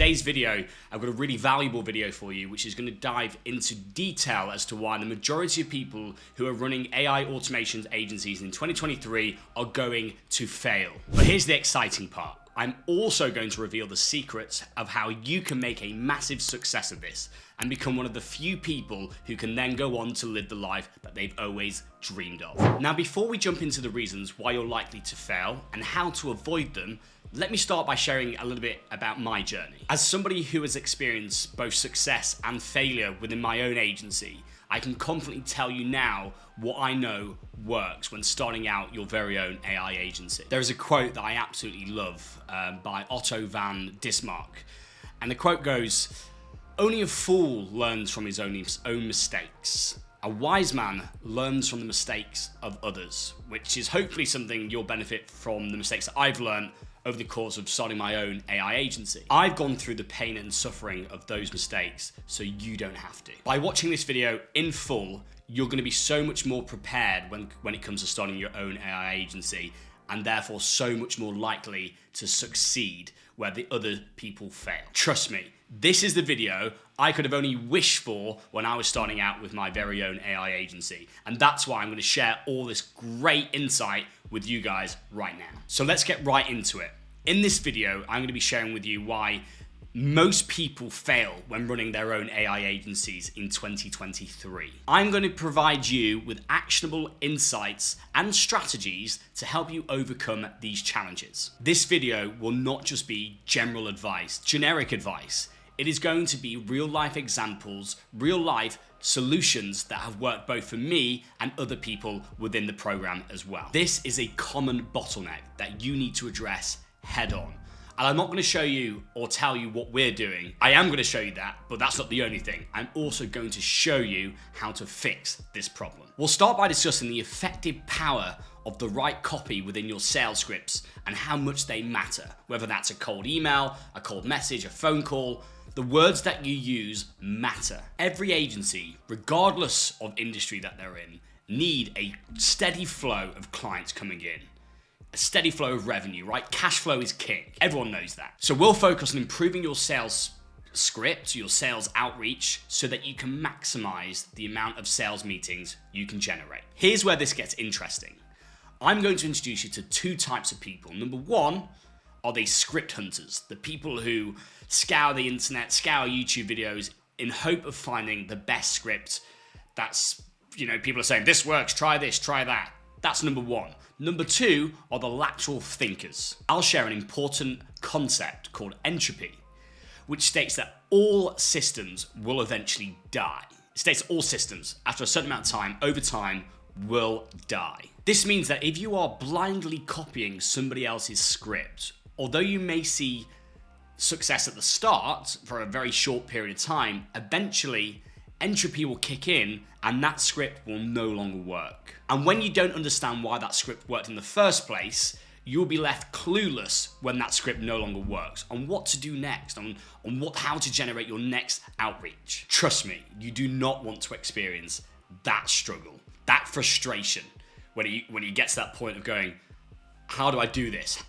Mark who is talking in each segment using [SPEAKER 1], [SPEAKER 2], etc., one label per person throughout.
[SPEAKER 1] today's video, I've got a really valuable video for you, which is going to dive into detail as to why the majority of people who are running AI automations agencies in 2023 are going to fail. But here's the exciting part. I'm also going to reveal the secrets of how you can make a massive success of this and become one of the few people who can then go on to live the life that they've always dreamed of. Now, before we jump into the reasons why you're likely to fail and how to avoid them, let me start by sharing a little bit about my journey. As somebody who has experienced both success and failure within my own agency, I can confidently tell you now what I know works when starting out your very own AI agency. There is a quote that I absolutely love by Otto van Bismarck. And the quote goes, "Only a fool learns from his own mistakes. A wise man learns from the mistakes of others," which is hopefully something you'll benefit from the mistakes that I've learned over the course of starting my own AI agency. I've gone through the pain and suffering of those mistakes, so you don't have to. By watching this video in full, you're going to be so much more prepared when it comes to starting your own AI agency, and therefore so much more likely to succeed where the other people fail. Trust me, this is the video I could have only wished for when I was starting out with my very own AI agency. And that's why I'm going to share all this great insight with you guys right now. So let's get right into it. In this video, I'm going to be sharing with you why most people fail when running their own AI agencies in 2023. I'm going to provide you with actionable insights and strategies to help you overcome these challenges. This video will not just be general advice, generic advice. It is going to be real life examples, real life solutions that have worked both for me and other people within the program as well. This is a common bottleneck that you need to address head on. And I'm not going to show you or tell you what we're doing. I am going to show you that, but that's not the only thing. I'm also going to show you how to fix this problem. We'll start by discussing the effective power of the right copy within your sales scripts and how much they matter, whether that's a cold email, a cold message, a phone call. The words that you use matter. Every agency, regardless of industry that they're in, need a steady flow of clients coming in. A steady flow of revenue, right? Cash flow is king. Everyone knows that. So we'll focus on improving your sales script, your sales outreach, so that you can maximize the amount of sales meetings you can generate. Here's where this gets interesting. I'm going to introduce you to two types of people. Number one are the script hunters, the people who scour the internet, scour YouTube videos in hope of finding the best script that's, people are saying, this works, try this, try that. That's number one. Number two are the lateral thinkers. I'll share an important concept called entropy, which states that all systems will eventually die. It states all systems, after a certain amount of time, over time, will die. This means that if you are blindly copying somebody else's script, although you may see success at the start for a very short period of time, eventually entropy will kick in and that script will no longer work. And when you don't understand why that script worked in the first place, you'll be left clueless when that script no longer works on what to do next, on how to generate your next outreach. Trust me, you do not want to experience that struggle, that frustration when you get to that point of going, how do I do this?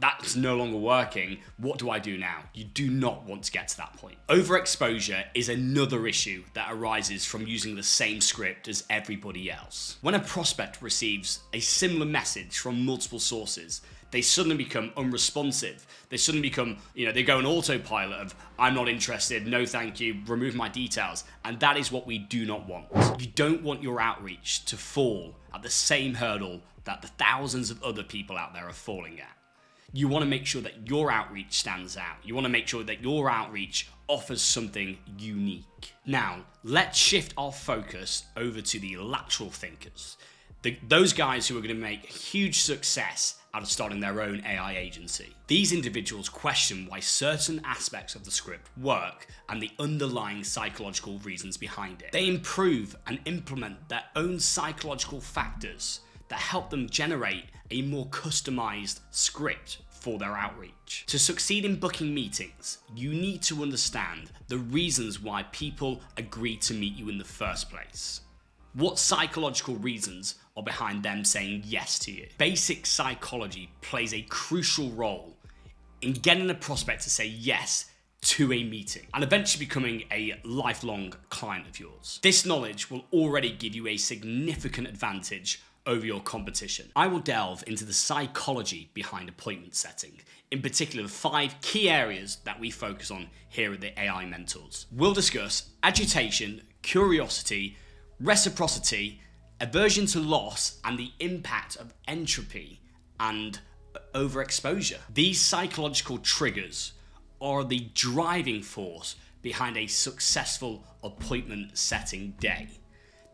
[SPEAKER 1] That's no longer working. What do I do now? You do not want to get to that point. Overexposure is another issue that arises from using the same script as everybody else. When a prospect receives a similar message from multiple sources, they suddenly become unresponsive. They suddenly become, they go on autopilot of, I'm not interested, no thank you, remove my details. And that is what we do not want. You don't want your outreach to fall at the same hurdle that the thousands of other people out there are falling at. You want to make sure that your outreach stands out. You want to make sure that your outreach offers something unique. Now, let's shift our focus over to the lateral thinkers. Those guys who are going to make huge success out of starting their own AI agency. These individuals question why certain aspects of the script work and the underlying psychological reasons behind it. They improve and implement their own psychological factors that help them generate a more customized script for their outreach. To succeed in booking meetings, you need to understand the reasons why people agree to meet you in the first place. What psychological reasons are behind them saying yes to you? Basic psychology plays a crucial role in getting a prospect to say yes to a meeting and eventually becoming a lifelong client of yours. This knowledge will already give you a significant advantage over your competition. I will delve into the psychology behind appointment setting, in particular the 5 key areas that we focus on here at the AI Mentors. We'll discuss agitation, curiosity, reciprocity, aversion to loss, and the impact of entropy and overexposure. These psychological triggers are the driving force behind a successful appointment setting day.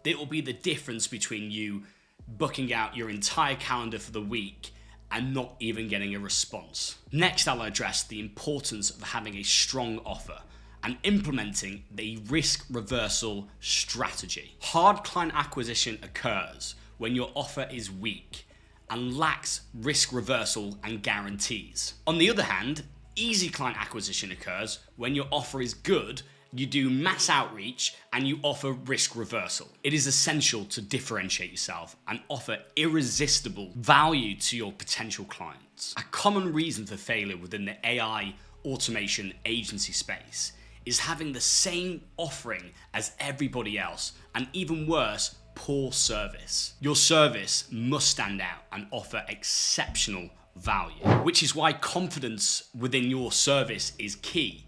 [SPEAKER 1] It will be the difference between you booking out your entire calendar for the week and not even getting a response. Next, I'll address the importance of having a strong offer and implementing the risk reversal strategy. Hard client acquisition occurs when your offer is weak and lacks risk reversal and guarantees. On the other hand, easy client acquisition occurs when your offer is good, you do mass outreach, and you offer risk reversal. It is essential to differentiate yourself and offer irresistible value to your potential clients. A common reason for failure within the AI automation agency space is having the same offering as everybody else, and even worse, poor service. Your service must stand out and offer exceptional value, which is why confidence within your service is key.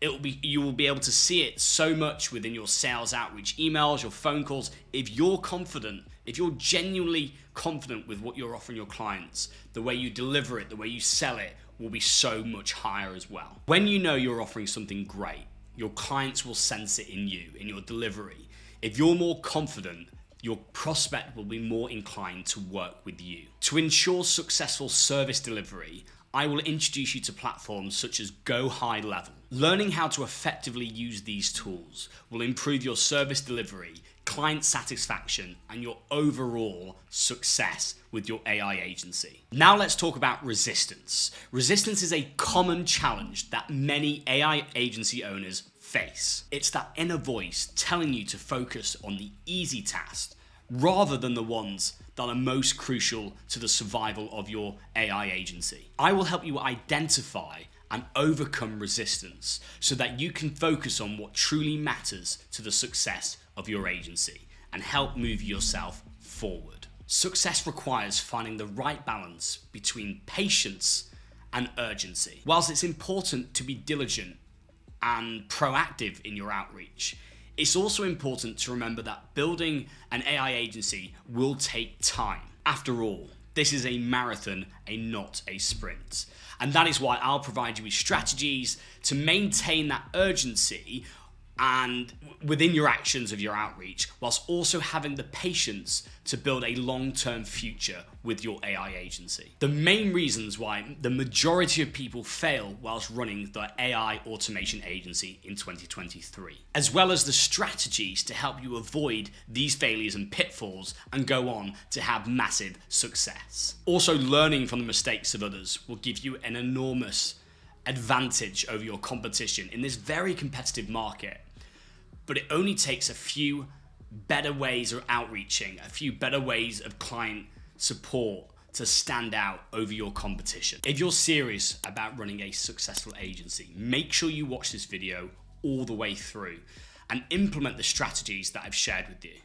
[SPEAKER 1] You will be able to see it so much within your sales outreach emails, your phone calls. If you're confident, if you're genuinely confident with what you're offering your clients, the way you deliver it, the way you sell it will be so much higher as well. When you know you're offering something great, your clients will sense it in you, in your delivery. If you're more confident, your prospect will be more inclined to work with you. To ensure successful service delivery, I will introduce you to platforms such as Go High Level. Learning how to effectively use these tools will improve your service delivery, client satisfaction, and your overall success with your AI agency. Now let's talk about resistance. Resistance is a common challenge that many AI agency owners face. It's that inner voice telling you to focus on the easy tasks rather than the ones that are most crucial to the survival of your AI agency. I will help you identify and overcome resistance so that you can focus on what truly matters to the success of your agency and help move yourself forward. Success requires finding the right balance between patience and urgency. Whilst it's important to be diligent and proactive in your outreach, it's also important to remember that building an AI agency will take time. After all, this is a marathon and not a sprint. And that is why I'll provide you with strategies to maintain that urgency and within your actions of your outreach, whilst also having the patience to build a long-term future with your AI agency. The main reasons why the majority of people fail whilst running the AI automation agency in 2023, as well as the strategies to help you avoid these failures and pitfalls and go on to have massive success. Also, learning from the mistakes of others will give you an enormous advantage over your competition in this very competitive market. But it only takes a few better ways of outreaching, a few better ways of client support to stand out over your competition. If you're serious about running a successful agency, make sure you watch this video all the way through and implement the strategies that I've shared with you.